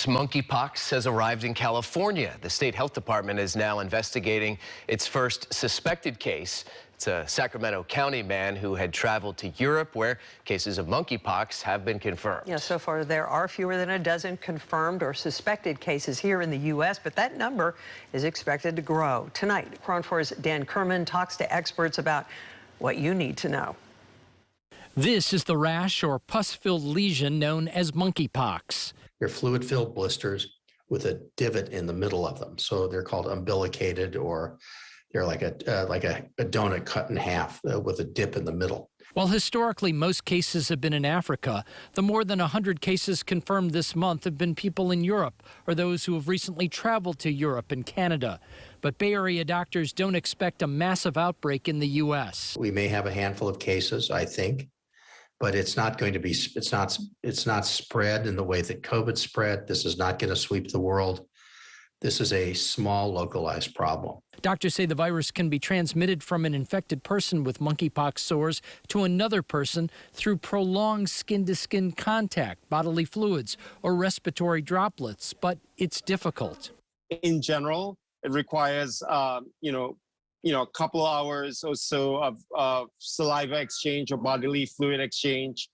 Worse, monkeypox has arrived in California. The state health department is now investigating its first suspected case. It's a Sacramento County man who had traveled to Europe where cases of monkeypox have been confirmed. Yeah, so far there are fewer than a dozen confirmed or suspected cases here in the U.S., but that number is expected to grow. Tonight, KRON 4's Dan Kerman talks to experts about what you need to know. This is the rash or pus-filled lesion known as monkeypox. They're fluid-filled blisters with a divot in the middle of them. So they're called umbilicated, or they're like a donut cut in half with a dip in the middle. While historically most cases have been in Africa, the more than 100 cases confirmed this month have been people in Europe or those who have recently traveled to Europe and Canada. But Bay Area doctors don't expect a massive outbreak in the U.S. We may have a handful of cases, I think, but it's not going to be, it's not spread in the way that COVID spread. This is not going to sweep the world. This is a small localized problem. Doctors say the virus can be transmitted from an infected person with monkeypox sores to another person through prolonged skin-to-skin contact, bodily fluids, or respiratory droplets, but it's difficult. In general, it requires, a couple hours or so of saliva exchange or bodily fluid exchange.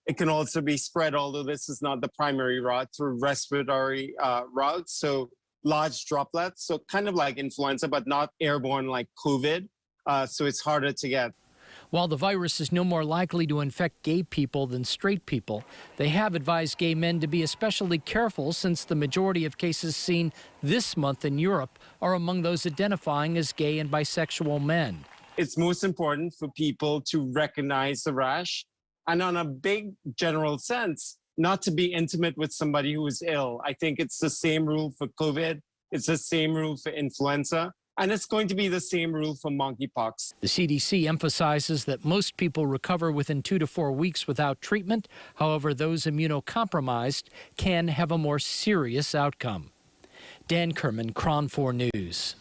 It can also be spread, although this is not the primary route, through respiratory routes. So large droplets, so kind of like influenza, but not airborne like COVID. So it's harder to get. While the virus is no more likely to infect gay people than straight people, they have advised gay men to be especially careful since the majority of cases seen this month in Europe are among those identifying as gay and bisexual men. It's most important for people to recognize the rash and, on a big general sense, not to be intimate with somebody who is ill. I think it's the same rule for COVID. It's the same rule for influenza. And it's going to be the same rule for monkeypox. The CDC emphasizes that most people recover within 2 to 4 weeks without treatment. However, those immunocompromised can have a more serious outcome. Dan Kerman, KRON 4 News.